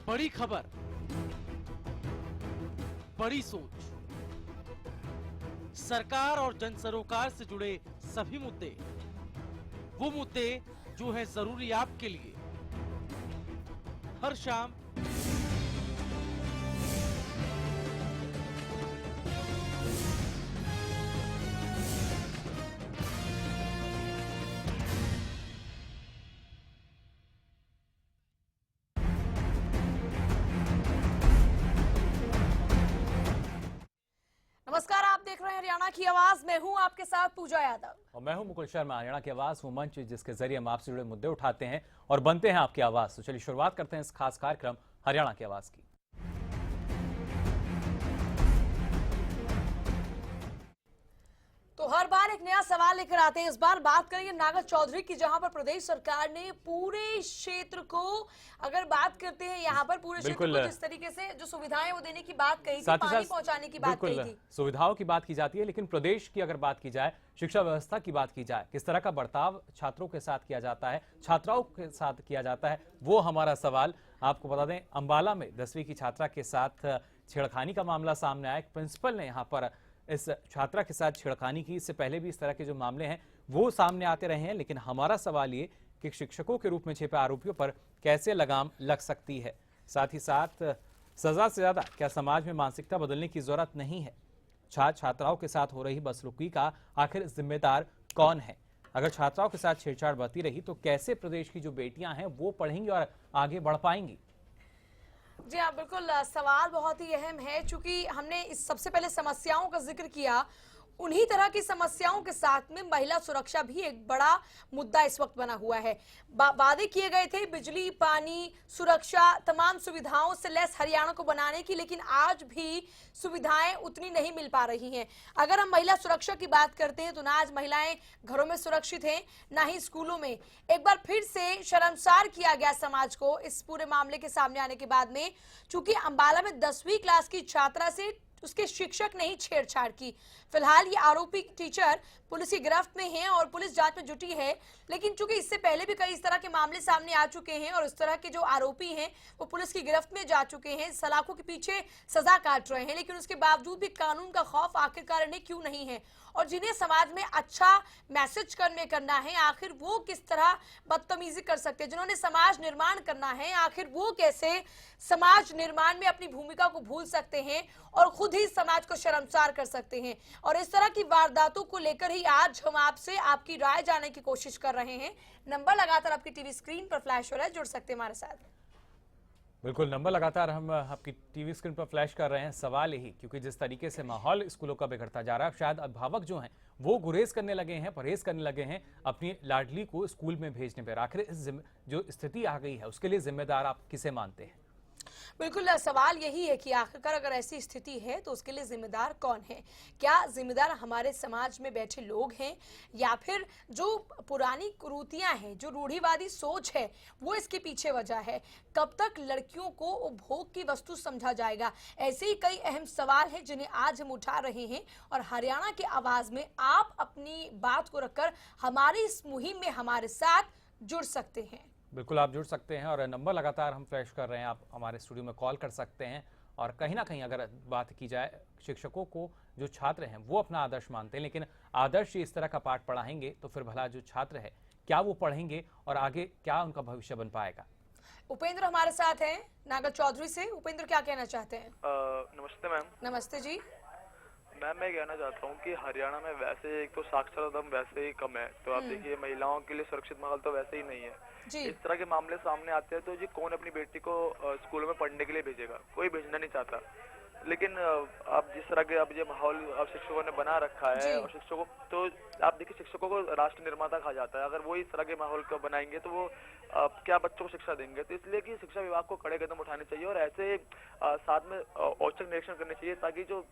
बड़ी खबर, बड़ी सोच, सरकार और जन सरोकार से जुड़े सभी मुद्दे, वो मुद्दे जो है जरूरी आपके लिए। हर शाम नमस्कार, आप देख रहे हैं हरियाणा की आवाज। मैं हूं आपके साथ पूजा यादव और मैं हूं मुकुल शर्मा। हरियाणा की आवाज वो मंच जिसके जरिए हम आपसे जुड़े मुद्दे उठाते हैं और बनते हैं आपकी आवाज। तो चलिए शुरुआत करते हैं इस खास कार्यक्रम हरियाणा की आवाज की। तो हर बार एक नया सवाल लेकर आते हैं। इस बार बात करेंगे नागर चौधरी की, जहां पर प्रदेश सरकार ने पूरे क्षेत्र को, अगर बात करते हैं यहाँ पर पूरे क्षेत्र को जिस तरीके से जो सुविधाएं वो देने की बात कही थी, पानी पहुंचाने की बात कही थी, सुविधाओं की बात की जाती है, लेकिन प्रदेश की अगर बात की जाए, शिक्षा व्यवस्था की बात की जाए, किस तरह का बर्ताव छात्रों के साथ किया जाता है, छात्राओं के साथ किया जाता है, वो हमारा सवाल। आपको बता दें, अंबाला में 10वीं की छात्रा के साथ छेड़खानी का मामला सामने आया। एक प्रिंसिपल ने यहाँ पर इस छात्रा के साथ छेड़खानी की। इससे पहले भी इस तरह के जो मामले हैं वो सामने आते रहे हैं, लेकिन हमारा सवाल ये कि शिक्षकों के रूप में छिपे आरोपियों पर कैसे लगाम लग सकती है। साथ ही साथ सजा से ज्यादा क्या समाज में मानसिकता बदलने की जरूरत नहीं है। छात्र छात्राओं के साथ हो रही बदसलूकी का आखिर जिम्मेदार कौन है। अगर छात्राओं के साथ छेड़छाड़ बढ़ती रही तो कैसे प्रदेश की जो बेटियां हैं वो पढ़ेंगी और आगे बढ़ पाएंगी। जी हाँ, बिल्कुल। सवाल बहुत ही अहम है, चूंकि हमने इस सबसे पहले समस्याओं का जिक्र किया। उन्हीं तरह की समस्याओं के साथ में महिला सुरक्षा भी एक बड़ा मुद्दा इस वक्त बना हुआ है। वादे किए गए थे बिजली, पानी, सुरक्षा, तमाम सुविधाओं से लैस हरियाणा को बनाने की, लेकिन आज भी सुविधाएं उतनी नहीं मिल पा रही हैं। अगर हम महिला सुरक्षा की बात करते हैं तो ना आज महिलाएं घरों में सुरक्षित हैं, ना ही स्कूलों में। एक बार फिर से शर्मसार किया गया समाज को इस पूरे मामले के सामने आने के बाद में, चूंकि अंबाला में 10वीं क्लास की छात्रा से उसके शिक्षक ने ही छेड़छाड़ की। फिलहाल ये आरोपी टीचर पुलिस की गिरफ्त में है और पुलिस जांच में जुटी है, लेकिन चूंकि इससे पहले भी कई इस तरह के मामले सामने आ चुके हैं और इस तरह के जो आरोपी हैं वो पुलिस की गिरफ्त में जा चुके हैं, सलाखों के पीछे सजा काट रहे हैं, लेकिन उसके बावजूद भी कानून का खौफ आखिरकार इन्हें क्यों नहीं है। और जिन्हें समाज में अच्छा मैसेज करना है, आखिर वो किस तरह बदतमीजी कर सकते हैं। जिन्होंने समाज निर्माण करना है, आखिर वो कैसे समाज निर्माण में अपनी भूमिका को भूल सकते हैं और खुद ही समाज को शर्मसार कर सकते हैं। और इस तरह की वारदातों को लेकर ही आज हम आपसे आपकी राय जानने की कोशिश कर रहे हैं। नंबर लगातार आपकी टीवी स्क्रीन पर फ्लैश हो रहा है, जुड़ सकते हैं हमारे साथ। बिल्कुल, नंबर लगातार हम आपकी टीवी स्क्रीन पर फ्लैश कर रहे हैं। सवाल यही, क्योंकि जिस तरीके से माहौल स्कूलों का बिगड़ता जा रहा है, शायद अभिभावक जो हैं वो गुरेज करने लगे हैं, परहेज करने लगे हैं अपनी लाडली को स्कूल में भेजने पर। आखिर इस जो स्थिति आ गई है उसके लिए जिम्मेदार आप किसे मानते हैं? बिल्कुल, सवाल यही है कि आखिरकार अगर ऐसी स्थिति है तो उसके लिए जिम्मेदार कौन है। क्या जिम्मेदार हमारे समाज में बैठे लोग हैं, या फिर जो पुरानी कुरीतियां हैं, जो रूढ़िवादी सोच है, वो इसके पीछे वजह है। कब तक लड़कियों को उपभोग की वस्तु समझा जाएगा? ऐसे ही कई अहम सवाल हैं जिन्हें आज हम उठा रहे हैं और हरियाणा की आवाज में आप अपनी बात को रखकर हमारी इस मुहिम में हमारे साथ जुड़ सकते हैं। बिल्कुल, आप जुड़ सकते हैं और नंबर लगातार हम फ्लैश कर रहे हैं। आप हमारे स्टूडियो में कॉल कर सकते हैं। और कहीं ना कहीं अगर बात की जाए, शिक्षकों को जो छात्र हैं वो अपना आदर्श मानते हैं, लेकिन आदर्श इस तरह का पाठ पढ़ाएंगे तो फिर भला जो छात्र है क्या वो पढ़ेंगे और आगे क्या उनका भविष्य बन पाएगा। उपेंद्र हमारे साथ हैं नागर चौधरी से। उपेंद्र, क्या कहना चाहते हैं? नमस्ते मैम। नमस्ते जी। मैम, मैं कहना चाहता हूँ कि हरियाणा में वैसे एक तो साक्षरता दर वैसे ही कम है, तो आप देखिए महिलाओं के लिए सुरक्षित माहौल तो वैसे ही नहीं है जी। इस तरह के मामले सामने आते हैं तो जी कौन अपनी बेटी को स्कूलों में पढ़ने के लिए भेजेगा? कोई भेजना नहीं चाहता। लेकिन अब जिस तरह के अब ये माहौल अब शिक्षकों ने बना रखा है, और शिक्षकों तो आप देखिए शिक्षकों को राष्ट्र निर्माता कहा जाता है। अगर वो इस तरह के माहौल को बनाएंगे तो वो क्या बच्चों को शिक्षा देंगे? तो इसलिए कि शिक्षा विभाग को कड़े कदम उठाने चाहिए और ऐसे साथ में औचक निरीक्षण करने चाहिए ताकि जो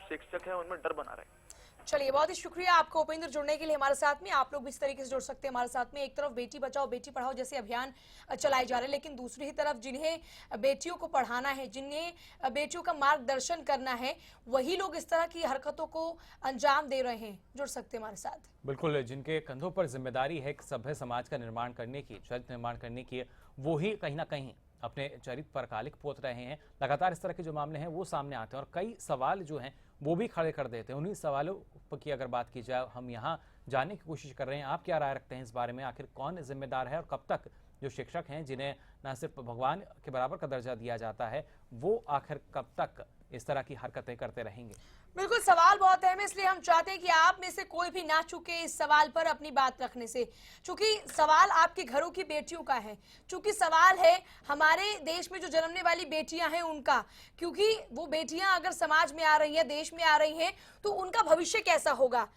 शिक्षक हैं उनमें डर बना रहे। चलिए, बहुत ही शुक्रिया आपको उपेंद्र जुड़ने के लिए हमारे साथ में। आप लोग भी इस तरीके से जुड़ सकते हैं हमारे साथ में। एक तरफ बेटी बचाओ बेटी पढ़ाओ जैसे अभियान चलाए जा रहे हैं, लेकिन दूसरी ही तरफ जिन्हें बेटियों को पढ़ाना है, जिन्हें बेटियों का मार्गदर्शन करना है, वही लोग इस तरह की हरकतों को अंजाम दे रहे हैं। जुड़ सकते हैं हमारे साथ। बिल्कुल, जिनके कंधों पर जिम्मेदारी है एक सभ्य समाज का निर्माण करने की, चरित्र निर्माण करने की, वो ही कहीं ना कहीं अपने चरित्र पर कालिक पोत रहे हैं। लगातार इस तरह के जो मामले हैं वो सामने आते हैं और कई सवाल जो हैं वो भी खड़े कर देते हैं। उन्हीं सवालों की अगर बात की जाए, हम यहाँ जानने की कोशिश कर रहे हैं आप क्या राय रखते हैं इस बारे में। आखिर कौन जिम्मेदार है और कब तक जो शिक्षक हैं जिन्हें न सिर्फ भगवान के बराबर का दर्जा दिया जाता है, वो आखिर कब तक इस तरह की हरकतें करते रहेंगे। बिल्कुल, सवाल बहुत अहम है, इसलिए हम चाहते हैं कि आप में से कोई भी ना चूके इस सवाल पर अपनी बात रखने से, क्योंकि सवाल आपके घरों की बेटियों का है, क्योंकि सवाल है हमारे देश में जो जन्मने वाली बेटियां हैं उनका, क्योंकि वो बेटियां अगर समाज में आ रही हैं, देश में आ रही हैं, तो उनका भविष्य कैसा होगा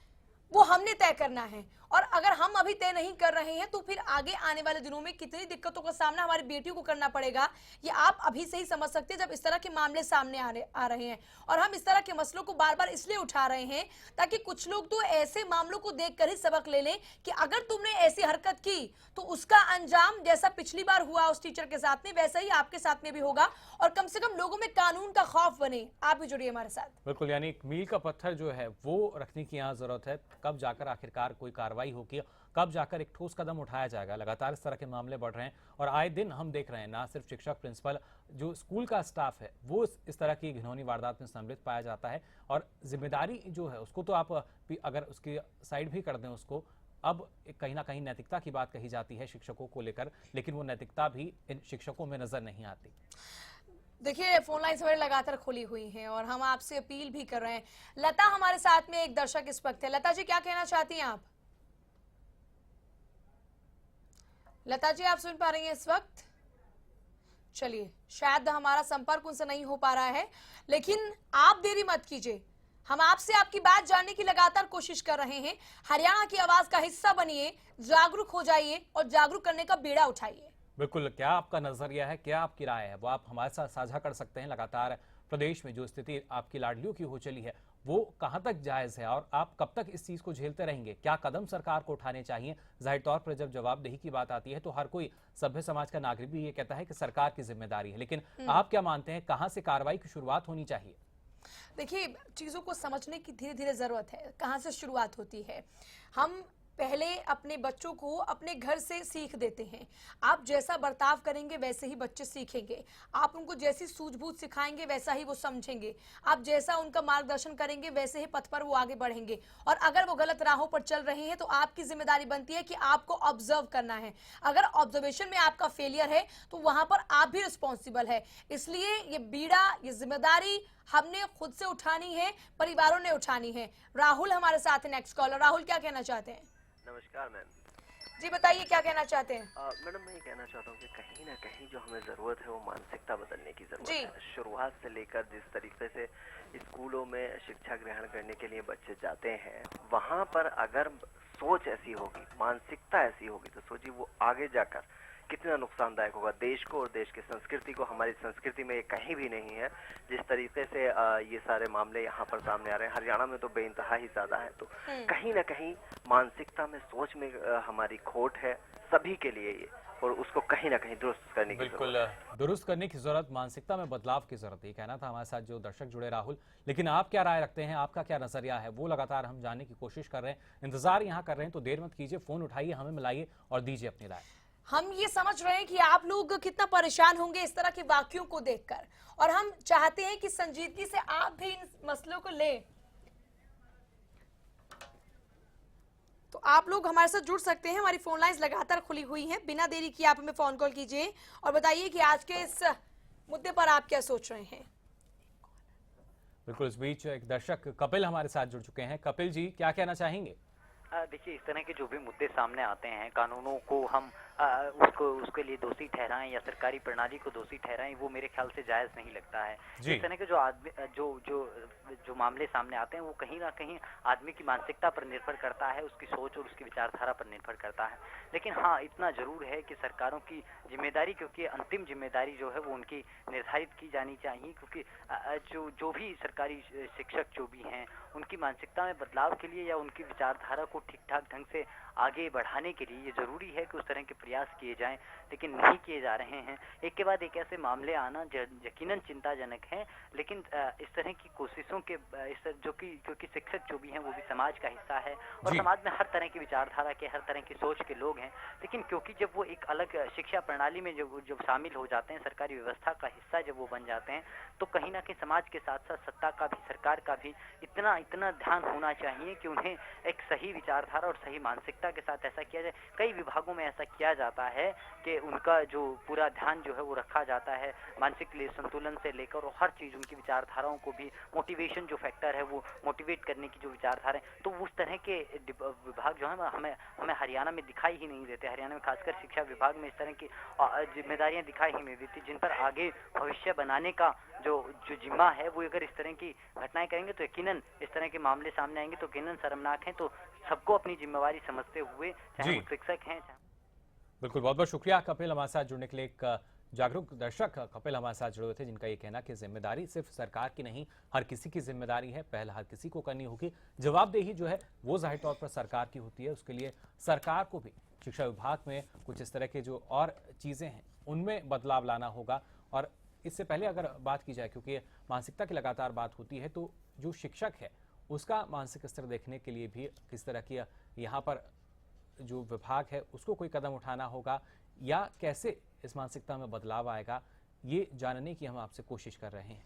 वो हमने तय करना है। और अगर हम अभी तय नहीं कर रहे हैं तो फिर आगे आने वाले दिनों में कितनी दिक्कतों का सामना हमारी बेटियों को करना पड़ेगा, ये आप अभी से ही समझ सकते हैं जब इस तरह के मामले सामने आ रहे हैं। और हम इस तरह के मसलों को बार बार इसलिए उठा रहे हैं ताकि कुछ लोग तो ऐसे मामलों को देखकर ही सबक ले लें कि अगर तुमने ऐसी हरकत की तो उसका अंजाम जैसा पिछली बार हुआ उस टीचर के साथ में वैसा ही आपके साथ में भी होगा, और कम से कम लोगों में कानून का खौफ बने। आप भी जुड़िए हमारे साथ। बिल्कुल, यानी एक मील का पत्थर जो है वो रखने की यहाँ जरूरत है। कब जाकर आखिरकार कोई कार्रवाई होगी, कब जाकर एक ठोस कदम उठाया जाएगा। लगातार इस तरह के मामले बढ़ रहे हैं और आए दिन हम देख रहे हैं ना सिर्फ शिक्षक, प्रिंसिपल, जो स्कूल का स्टाफ है वो इस तरह की घिनौनी वारदात में सम्मिलित पाया जाता है। और जिम्मेदारी जो है उसको तो आप अगर उसकी साइड भी कर दें उसको, अब कहीं ना कहीं नैतिकता की बात कही जाती है शिक्षकों को लेकर, लेकिन वो नैतिकता भी इन शिक्षकों में नजर नहीं आती। देखिए, फोन लाइन हमारे लगातार खुली हुई हैं और हम आपसे अपील भी कर रहे हैं। लता हमारे साथ में एक दर्शक इस वक्त है। लता जी, क्या कहना चाहती हैं आप? लता जी, आप सुन पा रही हैं इस वक्त? चलिए, शायद हमारा संपर्क उनसे नहीं हो पा रहा है, लेकिन आप देरी मत कीजिए, हम आपसे आपकी बात जानने की लगातार कोशिश कर रहे हैं। हरियाणा की आवाज का हिस्सा बनिए, जागरूक हो जाइए और जागरूक करने का बीड़ा उठाइए। बिल्कुल, क्या आपका नजरिया है, क्या आपकी राय है, वो आप हमारे साथ साझा कर सकते हैं। लगातार प्रदेश में जो स्थिति आपकी लाडलियों की हो चली है वो कहां तक जायज है और आप कब तक इस चीज को झेलते रहेंगे? क्या कदम सरकार को उठाने चाहिए? जाहिर तौर पर जब जवाबदेही की बात आती है तो हर कोई सभ्य समाज का नागरिक भी ये कहता है कि सरकार की जिम्मेदारी है, लेकिन आप क्या मानते हैं, कहां से कार्रवाई की शुरुआत होनी चाहिए? देखिए, चीजों को समझने की धीरे धीरे जरूरत है। कहां से शुरुआत होती है? हम पहले अपने बच्चों को अपने घर से सीख देते हैं। आप जैसा बर्ताव करेंगे वैसे ही बच्चे सीखेंगे। आप उनको जैसी सूझबूझ सिखाएंगे वैसा ही वो समझेंगे। आप जैसा उनका मार्गदर्शन करेंगे वैसे ही पथ पर वो आगे बढ़ेंगे। और अगर वो गलत राहों पर चल रहे हैं तो आपकी जिम्मेदारी बनती है कि आपको ऑब्जर्व करना है। अगर ऑब्जर्वेशन में आपका फेलियर है तो वहां पर आप भी रिस्पॉन्सिबल है। इसलिए ये बीड़ा, ये जिम्मेदारी हमने खुद से उठानी है, परिवारों ने उठानी है। राहुल हमारे साथ है, नेक्स्ट कॉलर। राहुल, क्या कहना चाहते हैं? नमस्कार मैम जी, बताइए क्या कहना चाहते हैं? मैडम, मैं ये कहना चाहता हूँ कि कहीं ना कहीं जो हमें ज़रूरत है वो मानसिकता बदलने की ज़रूरत जी। है। शुरुआत से लेकर जिस तरीके से स्कूलों में शिक्षा ग्रहण करने के लिए बच्चे जाते हैं, वहाँ पर अगर सोच ऐसी होगी, मानसिकता ऐसी होगी, तो सोचिए वो आगे जाकर कितना नुकसानदायक होगा देश को और देश की संस्कृति को। हमारी संस्कृति में ये कहीं भी नहीं है। जिस तरीके से ये सारे मामले यहाँ पर सामने आ रहे हैं, हरियाणा में तो बेइंतहा ही ज्यादा है। तो कहीं ना कहीं मानसिकता में, सोच में हमारी खोट है सभी के लिए ये, और उसको कहीं ना कहीं दुरुस्त करने की बिल्कुल दुरुस्त करने की जरूरत, मानसिकता में बदलाव की जरूरत, ये कहना था हमारे साथ जो दर्शक जुड़े राहुल। लेकिन आप क्या राय रखते हैं, आपका क्या नजरिया है, वो लगातार हम जानने की कोशिश कर रहे हैं। इंतजार यहाँ कर रहे हैं तो देर मत कीजिए, फोन उठाइए, हमें मिलाइए और दीजिए अपनी राय। हम ये समझ रहे हैं कि आप लोग कितना परेशान होंगे इस तरह के वाक्यों को देखकर, और हम चाहते हैं कि संजीदगी से आप भी इन मसलों को लें। तो आप लोग हमारे साथ जुड़ सकते हैं, हमारी फोन लाइंस लगातार खुली हुई हैं। बिना देरी किए आप हमें फोन कॉल कीजिए और बताइए कि आज के इस मुद्दे पर आप क्या सोच रहे हैं। बिल्कुल, इस बीच एक दर्शक कपिल हमारे साथ जुड़ चुके हैं। कपिल जी, क्या कहना चाहेंगे? देखिए, इस तरह के जो भी मुद्दे सामने आते हैं, कानूनों को हम उसके लिए दोषी ठहराएं या सरकारी प्रणाली को दोषी ठहराएं, वो मेरे ख्याल से जायज़ नहीं लगता है। इस तरह के जो मामले सामने आते हैं वो कहीं ना कहीं आदमी की मानसिकता पर निर्भर करता है, उसकी सोच और उसकी विचारधारा पर निर्भर करता है। लेकिन हाँ, इतना जरूर है कि सरकारों की जिम्मेदारी, क्योंकि अंतिम जिम्मेदारी जो है वो उनकी निर्धारित की जानी चाहिए, क्योंकि जो भी सरकारी शिक्षक जो भी हैं उनकी मानसिकता में बदलाव के लिए या उनकी विचारधारा को ठीक ठाक ढंग से आगे बढ़ाने के लिए ये जरूरी है कि उस तरह के प्रयास किए जाएं, लेकिन नहीं किए जा रहे हैं। एक के बाद एक ऐसे मामले आना यकीनन चिंताजनक है, लेकिन इस तरह की कोशिशों के क्योंकि शिक्षक जो भी हैं वो भी समाज का हिस्सा है और समाज में हर तरह की विचारधारा के, हर तरह की सोच के लोग हैं, लेकिन क्योंकि जब वो एक अलग शिक्षा प्रणाली में जब शामिल हो जाते हैं, सरकारी व्यवस्था का हिस्सा जब वो बन जाते हैं, तो कहीं ना कहीं समाज के साथ साथ सत्ता का भी, सरकार का भी इतना ध्यान होना चाहिए कि उन्हें एक सही विचारधारा और सही मानसिकता के साथ ऐसा किया जाए। कई विभागों में ऐसा किया जाता है कि उनका जो पूरा ध्यान जो है वो रखा जाता है, मानसिक संतुलन से लेकर और हर चीज, उनकी विचारधाराओं को भी, मोटिवेशन जो फैक्टर है वो मोटिवेट करने की जो विचारधारा है, तो उस तरह के विभाग जो है हमें हरियाणा में दिखाई ही नहीं देते। हरियाणा में खासकर शिक्षा विभाग में इस तरह की जिम्मेदारियां दिखाई ही नहीं देती, जिन पर आगे भविष्य बनाने का जो जिम्मा है वो अगर इस तरह की घटनाएं करेंगे तो यकीनन इस तरह के मामले सामने आएंगे तो यकीनन शर्मनाक हैं। तो सबको अपनी जिम्मेवारी समझते हुए, चाहे वो शिक्षक हैं, बिल्कुल, बहुत बहुत शुक्रिया कपिल हमारे साथ जुड़ने के लिए। एक जागरूक दर्शक कपिल हमारे साथ जुड़े हुए थे, जिनका ये कहना कि जिम्मेदारी सिर्फ सरकार की नहीं, हर किसी की जिम्मेदारी है, पहल हर किसी को करनी होगी। जवाबदेही जो है वो जाहिर तौर पर सरकार की होती है, उसके लिए सरकार को भी शिक्षा विभाग में कुछ इस तरह के जो और चीज़ें हैं उनमें बदलाव लाना होगा। और इससे पहले अगर बात की जाए, क्योंकि मानसिकता की लगातार बात होती है, तो जो शिक्षक है उसका मानसिक स्तर देखने के लिए भी किस तरह की यहाँ पर जो विभाग है उसको कोई कदम उठाना होगा या कैसे इस मानसिकता में बदलाव आएगा, ये जानने की हम आपसे कोशिश कर रहे हैं।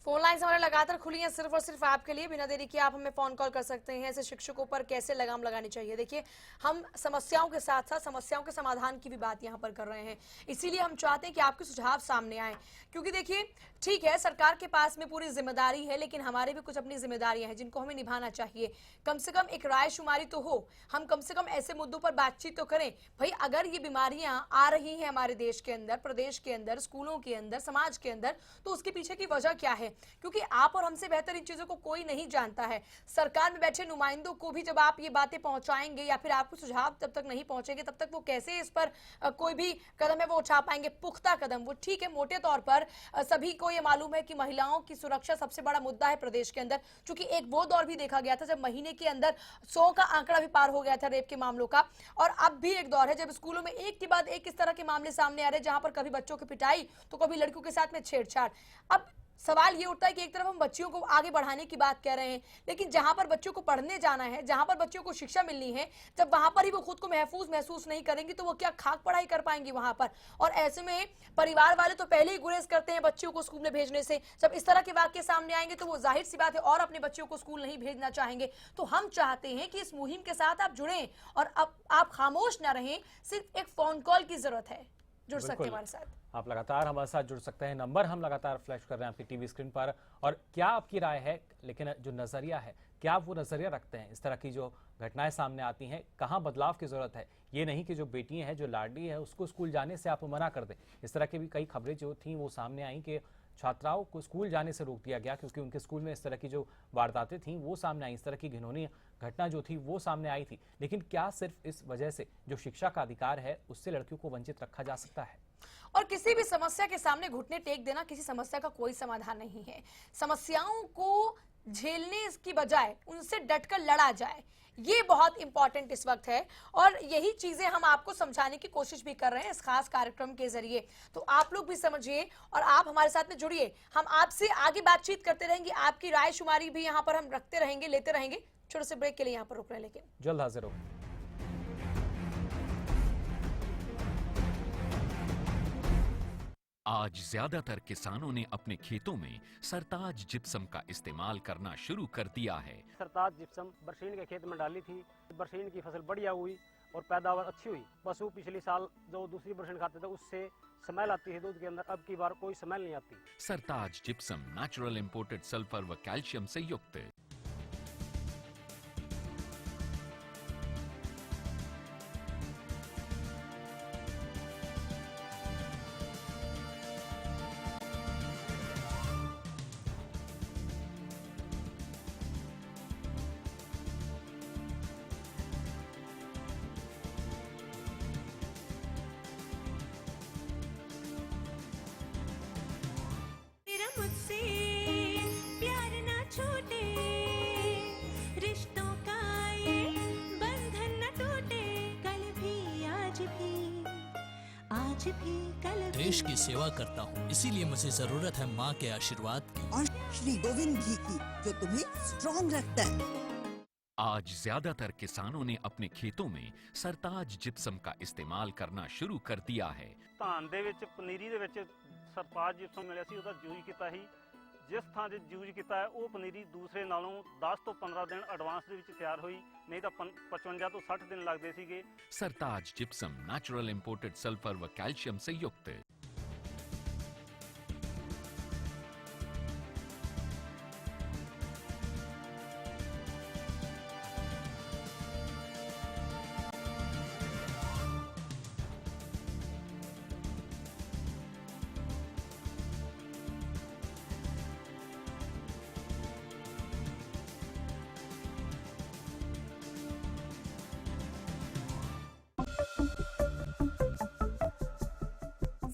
फोन लाइन्स हमारे लगातार खुली हैं सिर्फ और सिर्फ आपके लिए। बिना देरी के आप हमें फोन कॉल कर सकते हैं। ऐसे शिक्षकों पर कैसे लगाम लगानी चाहिए। देखिए, हम समस्याओं के साथ साथ समस्याओं के समाधान की भी बात यहाँ पर कर रहे हैं, इसीलिए हम चाहते हैं कि आपके सुझाव सामने आए। क्योंकि देखिए, ठीक है, सरकार के पास में पूरी जिम्मेदारी है, लेकिन हमारे भी कुछ अपनी जिम्मेदारियां हैं जिनको हमें निभाना चाहिए। कम से कम एक रायशुमारी तो हो, हम कम से कम ऐसे मुद्दों पर बातचीत तो करें। भाई, अगर ये बीमारियां आ रही हैं हमारे देश के अंदर, प्रदेश के अंदर, स्कूलों के अंदर, समाज के अंदर, तो उसके पीछे की वजह क्या है? क्योंकि आप और हमसे बेहतर इन चीजों को कोई नहीं जानता है। सरकार में बैठे नुमाइंदों को भी जब आप ये बातें पहुंचाएंगे या फिर आपको सुझाव जब तक नहीं पहुंचेंगे, तब तक वो कैसे इस पर कोई भी कदम है वो उठा पाएंगे, पुख्ता कदम। वो ठीक है, मोटे तौर पर सभी को ये मालूम है कि महिलाओं की सुरक्षा सबसे बड़ा मुद्दा है प्रदेश के अंदर। चूंकि एक वो दौर भी देखा गया था जब महीने के अंदर 100 का आंकड़ा भी पार हो गया था रेप के मामलों का, और अब भी एक दौर है जब स्कूलों में एक के बाद एक इस तरह के मामले सामने आ रहे हैं, जहां पर कभी बच्चों की पिटाई तो कभी लड़कियों के साथ में छेड़छाड़। अब सवाल ये उठता है कि एक तरफ हम बच्चियों को आगे बढ़ाने की बात कह रहे हैं, लेकिन जहां पर बच्चों को पढ़ने जाना है, जहां पर बच्चों को शिक्षा मिलनी है, जब वहां पर ही वो खुद को महसूस नहीं करेंगी तो वो क्या खाक पढ़ाई कर पाएंगी वहां पर? और ऐसे में परिवार वाले तो पहले ही गुरेज करते हैं बच्चियों को स्कूल में भेजने से। जब इस तरह के वाक्य सामने आएंगे तो वो जाहिर सी बात है और अपने बच्चों को स्कूल नहीं भेजना चाहेंगे। तो हम चाहते हैं कि इस मुहिम के साथ आप जुड़ें और अब आप खामोश ना रहें। सिर्फ एक फोन कॉल की जरूरत है। जुड़ सकते हैं हमारे साथ, आप लगातार हमारे साथ जुड़ सकते हैं। नंबर हम लगातार फ्लैश कर रहे हैं आपकी टीवी स्क्रीन पर। और क्या आपकी राय है, लेकिन जो नजरिया है, क्या आप वो नजरिया रखते हैं? इस तरह की जो घटनाएं सामने आती हैं, कहाँ बदलाव की जरूरत है? ये नहीं कि जो बेटी है, जो लाडली है, उसको स्कूल जाने से आप मना कर दें। इस तरह की भी कई खबरें जो थी वो सामने आई कि छात्राओं को स्कूल जाने से रोक दिया गया क्योंकि उनके स्कूल में इस तरह की जो वारदातें थीं वो सामने आई, इस तरह की घिनौनी घटना जो थी वो सामने आई थी। लेकिन क्या सिर्फ इस वजह से जो शिक्षा का अधिकार है उससे लड़कियों को वंचित रखा जा सकता है? और किसी भी समस्या के सामने घुटने टेक देना किसी समस्या का कोई समाधान नहीं है। समस्याओं को झेलने की बजाय उनसे डटकर लड़ा जाए, ये बहुत इंपॉर्टेंट इस वक्त है। और यही चीजें हम आपको समझाने की कोशिश भी कर रहे हैं इस खास कार्यक्रम के जरिए। तो आप लोग भी समझिए और आप हमारे साथ में जुड़िए। हम आपसे आगे बातचीत करते रहेंगे, आपकी राय शुमारी भी यहाँ पर हम रखते रहेंगे, लेते रहेंगे। छोटे से ब्रेक के लिए यहाँ पर रुक रहे हैं, लेकिन जल्द हाजिर हो। आज ज्यादातर किसानों ने अपने खेतों में सरताज जिप्सम का इस्तेमाल करना शुरू कर दिया है। सरताज जिप्सम बरसीन के खेत में डाली थी, बरसीन की फसल बढ़िया हुई और पैदावार अच्छी हुई। पशु पिछले साल जो दूसरी बरसीन खाते थे उससे स्मेल आती है दूध के अंदर, अब की बार कोई स्मेल नहीं आती। सरताज जिप्सम नेचुरल इंपोर्टेड सल्फर व कैल्शियम से युक्त। मुझसे प्यार ना छूटे। देश की सेवा करता हूँ, इसीलिए मुझे जरूरत है माँ के आशीर्वाद की और श्री गोविंद घी की, जो तुम्हें स्ट्रॉन्ग रखता है। आज ज्यादातर किसानों ने अपने खेतों में सरताज जिप्सम का इस्तेमाल करना शुरू कर दिया है। धान दे विच पनीरी दे विच सरताज जिप्सम मिलिया सी, ਉਹਦਾ ਯੂਜ਼ ਕੀਤਾ ਸੀ। जिस ਥਾਂ ਤੇ ਯੂਜ਼ ਕੀਤਾ ਹੈ ਉਹ ਪਨੀਰੀ ਦੂਸਰੇ ਨਾਲੋਂ 10 ਤੋਂ 15 ਦਿਨ ਐਡਵਾਂਸ ਦੇ ਵਿੱਚ ਤਿਆਰ ਹੋਈ, ਨਹੀਂ ਤਾਂ 55 ਤੋਂ 60 ਦਿਨ ਲੱਗਦੇ ਸੀਗੇ। सरताज जिप्सम नेचुरल इंपोर्टेड सल्फर व कैल्शियम से युक्त।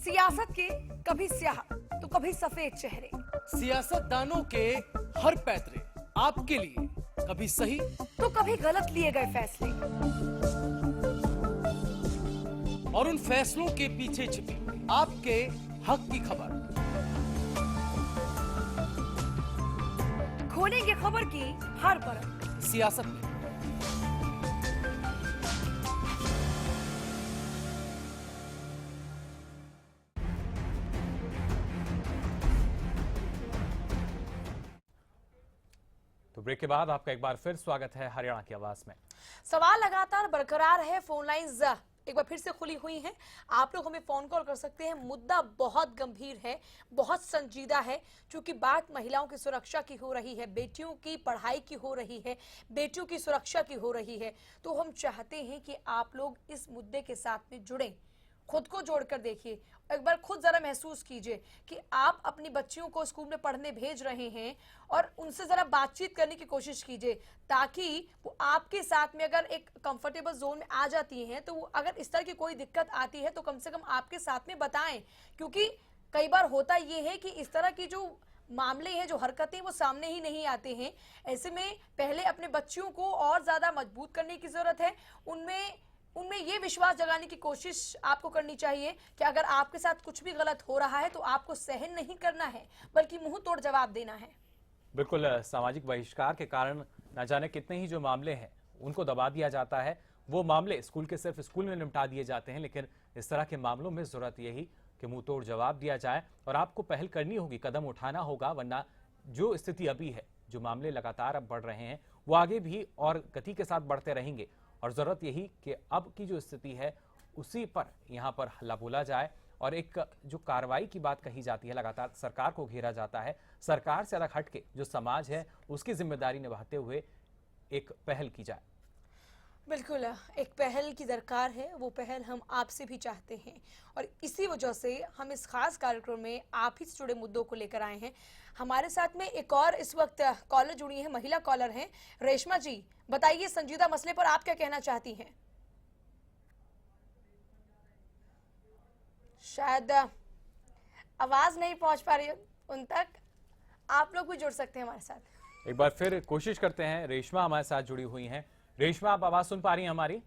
सियासत के कभी स्याह तो कभी सफेद चेहरे, सियासतदानों के हर पैतरे आपके लिए कभी सही तो कभी गलत लिए गए फैसले, और उन फैसलों के पीछे छिपी आपके हक की खबर। खोलेंगे खबर की हर परत सियासत में। तो ब्रेक के बाद आपका एक बार फिर स्वागत है हरियाणा की आवाज में। सवाल लगातार बरकरार है, फोन लाइंस एक बार फिर से खुली हुई हैं। आप लोग हमें फोन कॉल कर सकते हैं। मुद्दा बहुत गंभीर है, बहुत संजीदा है, क्योंकि बात महिलाओं की सुरक्षा की हो रही है, बेटियों की पढ़ाई की हो रही है, बेटियों की सुरक्षा की हो रही है। तो हम चाहते हैं कि आप लोग इस मुद्दे के साथ में जुड़ें, खुद को जोड़कर देखिए, एक बार खुद जरा महसूस कीजिए कि आप अपनी बच्चियों को स्कूल में पढ़ने भेज रहे हैं और उनसे जरा बातचीत करने की कोशिश कीजिए, ताकि वो आपके साथ में अगर एक कंफर्टेबल जोन में आ जाती हैं तो वो अगर इस तरह की कोई दिक्कत आती है तो कम से कम आपके साथ में बताएं। क्योंकि कई बार होता ये है कि इस तरह की जो मामले हैं, जो हरकतें, वो सामने ही नहीं आते हैं। ऐसे में पहले अपने बच्चियों को और ज्यादा मजबूत करने की जरूरत है। उनमें ये विश्वास जगाने की कोशिश आपको करनी चाहिए कि अगर आपके साथ कुछ भी गलत हो रहा है तो आपको सहन नहीं करना है, बल्कि मुंह तोड़ जवाब देना है। बिल्कुल, सामाजिक बहिष्कार के कारण न जाने कितने ही जो मामले हैं उनको दबा दिया जाता है। वो मामले स्कूल के सिर्फ स्कूल में निपटा दिए जाते हैं, लेकिन इस तरह के मामलों में जरूरत यही कि मुंह तोड़ जवाब दिया जाए और आपको पहल करनी होगी, कदम उठाना होगा, वरना जो स्थिति अभी है, जो मामले लगातार अब बढ़ रहे हैं, वो आगे भी और गति के साथ बढ़ते रहेंगे। और जरूरत यही कि अब की जो स्थिति है उसी पर यहाँ पर हल्ला बोला जाए और एक जो कार्रवाई की बात कही जाती है, लगातार सरकार को घेरा जाता है, सरकार से अलग हटके जो समाज है उसकी जिम्मेदारी निभाते हुए एक पहल की जाए। बिल्कुल, एक पहल की दरकार है, वो पहल हम आपसे भी चाहते हैं और इसी वजह से हम इस खास कार्यक्रम में आप ही से जुड़े मुद्दों को लेकर आए हैं। हमारे साथ में एक और इस वक्त कॉलर जुड़ी है, महिला कॉलर हैं रेशमा जी। बताइए, संजीदा मसले पर आप क्या कहना चाहती हैं? शायद आवाज नहीं पहुंच पा रही है उन तक, आप लोग भी जुड़ सकते हैं हमारे साथ। एक बार फिर कोशिश करते हैं। रेशमा हमारे साथ जुड़ी हुई हैं। रेशमा, आप आवाज सुन पा रही हैं हमारी?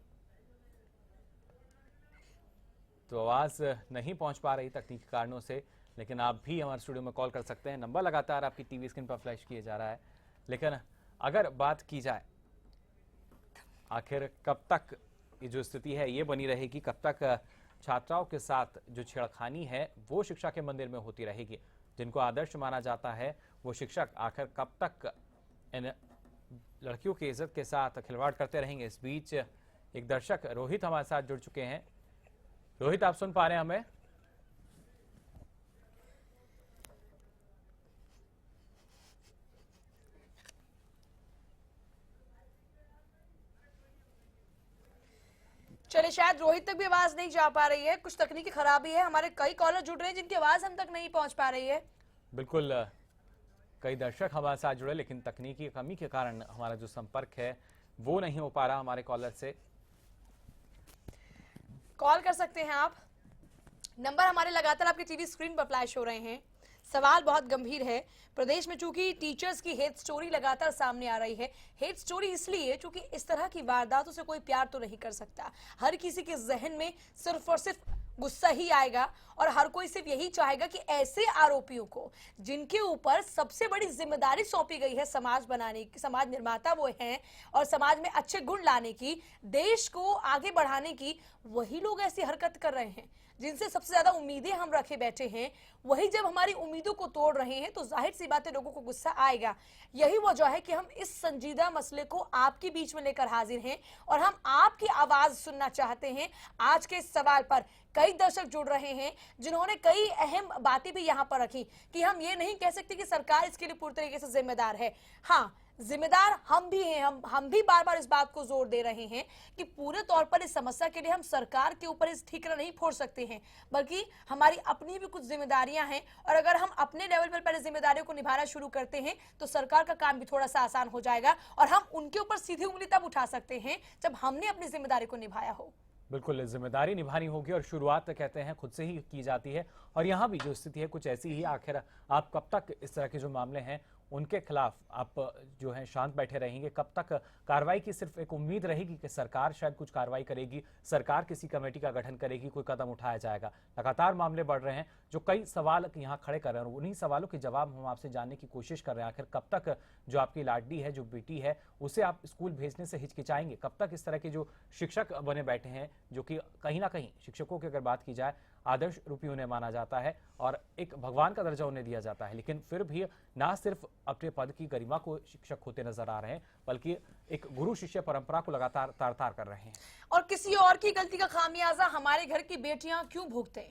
तो आवाज नहीं पहुंच पा रही तकनीकी कारणों से, लेकिन आप भी हमारे स्टूडियो में कॉल कर सकते हैं। नंबर लगातार आपकी टीवी स्क्रीन पर फ्लैश किया जा रहा है। लेकिन अगर बात की जाए आखिर कब तक ये जो स्थिति है ये बनी रहेगी, कब तक छात्राओं के साथ जो छेड़खानी है वो शिक्षा के मंदिर में होती रहेगी, जिनको आदर्श माना जाता है वो शिक्षक आखिर कब तक इन लड़कियों की इज्जत के साथ खिलवाड़ करते रहेंगे। इस बीच एक दर्शक रोहित हमारे साथ जुड़ चुके हैं। रोहित, आप सुन पा रहे हैं हमें? चले, शायद रोहित तक भी आवाज नहीं जा पा रही है, कुछ तकनीकी खराबी है। हमारे कई कॉलर जुड़ रहे हैं जिनकी आवाज हम तक नहीं पहुंच पा रही है। बिल्कुल, कई दर्शक हमारे साथ जुड़े, लेकिन तकनीकी कमी के कारण हमारा जो संपर्क है वो नहीं हो पा रहा हमारे कॉलर से। कॉल कर सकते हैं आप, नंबर हमारे लगातार आपकी टीवी स्क्रीन पर फ्लैश हो रहे हैं। सवाल बहुत गंभीर है। प्रदेश में चूंकि टीचर्स की हेट स्टोरी लगातार सामने आ रही है, हेट स्टोरी इसलिए क्योंकि इस तरह की वारदातों से कोई प्यार तो नहीं कर सकता। हर किसी के जहन में सिर्फ और सिर्फ गुस्सा ही आएगा और हर कोई सिर्फ यही चाहेगा कि ऐसे आरोपियों को, जिनके ऊपर सबसे बड़ी जिम्मेदारी सौंपी गई है समाज बनाने की, समाज निर्माता वो हैं और समाज में अच्छे गुण लाने की, देश को आगे बढ़ाने की, वही लोग ऐसी हरकत कर रहे हैं जिनसे सबसे ज्यादा उम्मीदें हम रखे बैठे हैं। वही जब हमारी उम्मीदों को तोड़ रहे हैं तो जाहिर सी बात है लोगों को गुस्सा आएगा। यही वजह है कि हम इस संजीदा मसले को आपके बीच में लेकर हाजिर हैं और हम आपकी आवाज सुनना चाहते हैं। आज के इस सवाल पर कई दर्शक जुड़ रहे हैं जिन्होंने कई अहम बातें भी यहाँ पर रखी कि हम ये नहीं कह सकते कि सरकार इसके लिए पूरी तरीके से जिम्मेदार है। हाँ, जिम्मेदार हम भी हैं। हम भी बार बार इस बात को जोर दे रहे हैं कि पूरे तौर पर इस समस्या के लिए हम सरकार के ऊपर इस ठीकरा नहीं फोड़ सकते हैं, बल्कि हमारी अपनी भी कुछ जिम्मेदारियां हैं और अगर हम अपने लेवल पर पहले जिम्मेदारियों को निभाना शुरू करते हैं तो सरकार का काम भी थोड़ा सा आसान हो जाएगा और हम उनके ऊपर सीधी उंगली तब उठा सकते हैं जब हमने अपनी जिम्मेदारी को निभाया हो। बिल्कुल, जिम्मेदारी निभानी होगी और शुरुआत कहते हैं खुद से ही की जाती है। और यहाँ भी जो स्थिति है कुछ ऐसी ही। आखिर आप कब तक इस तरह के जो मामले हैं उनके खिलाफ आप जो है शांत बैठे रहेंगे? कब तक कार्रवाई की सिर्फ एक उम्मीद रहेगी कि सरकार शायद कुछ कार्रवाई करेगी, सरकार किसी कमेटी का गठन करेगी, कोई कदम उठाया जाएगा? लगातार मामले बढ़ रहे हैं, जो कई सवाल यहाँ खड़े कर रहे हैं, उन्हीं सवालों के जवाब हम आपसे जानने की कोशिश कर रहे हैं। आखिर कब तक जो आपकी लाडली है, जो बेटी है, उसे आप स्कूल भेजने से हिचकिचाएंगे? कब तक इस तरह के जो शिक्षक बने बैठे हैं, जो कि कहीं ना कहीं शिक्षकों की अगर बात की जाए आदर्श रूपी उन्हें माना जाता है और एक भगवान का दर्जा उन्हें दिया जाता है, लेकिन फिर भी ना सिर्फ अपने पद की गरिमा को शिक्षक होते नजर आ रहे हैं, बल्कि एक गुरु शिष्य परंपरा को लगातार तार-तार कर रहे हैं। और किसी और की गलती का खामियाजा हमारे घर की बेटियां क्यों भुगते?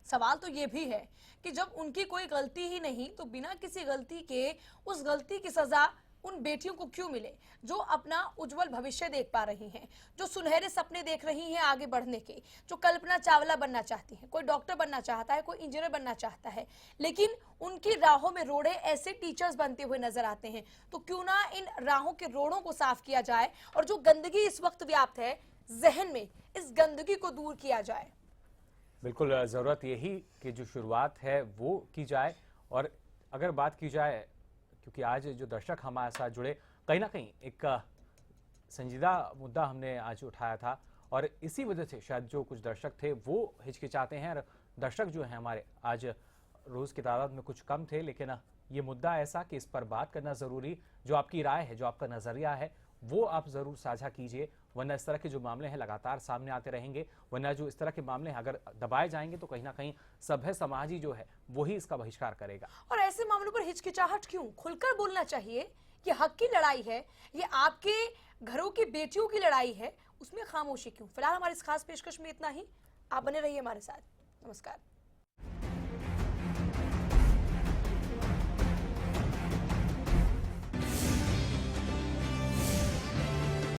सवाल तो ये भी है कि जब उनकी कोई गलती ही नहीं तो बिना किसी गलती के उस गलती की सजा उन बेटियों को क्यों मिले, जो अपना उज्जवल भविष्य देख पा रही हैं, जो सुनहरे सपने देख रही हैं आगे बढ़ने के, जो कल्पना चावला बनना चाहती हैं, कोई डॉक्टर बनना चाहता है, कोई इंजीनियर बनना चाहता है, लेकिन उनकी राहों में रोड़े ऐसे टीचर्स बनते हुए नजर आते हैं। तो क्यों ना इन राहों के रोड़ों को साफ किया जाए और जो गंदगी इस वक्त व्याप्त है जहन में, इस गंदगी को दूर किया जाए। बिल्कुल, जरूरत यही कि जो शुरुआत है वो की जाए। और अगर बात की जाए, क्योंकि आज जो दर्शक हमारे साथ जुड़े, कहीं ना कहीं एक संजीदा मुद्दा हमने आज उठाया था और इसी वजह से शायद जो कुछ दर्शक थे वो हिचकिचाते हैं। और दर्शक जो हैं हमारे आज रोज की तादाद में कुछ कम थे, लेकिन ये मुद्दा ऐसा कि इस पर बात करना जरूरी। जो आपकी राय है, जो आपका नजरिया है, वो आप जरूर साझा कीजिए, वरना इस तरह के जो मामले हैं लगातार सामने आते रहेंगे। वरना जो इस तरह के मामले हैं अगर दबाए जाएंगे तो कहीं ना कहीं सभ्य समाज ही जो है वही इसका बहिष्कार करेगा। और ऐसे मामलों पर हिचकिचाहट क्यों? खुलकर बोलना चाहिए। ये हक की लड़ाई है, ये आपके घरों की बेटियों की लड़ाई है, उसमें खामोशी क्यों? फिलहाल हमारी इस खास पेशकश में इतना ही। आप बने रहिए हमारे साथ। नमस्कार।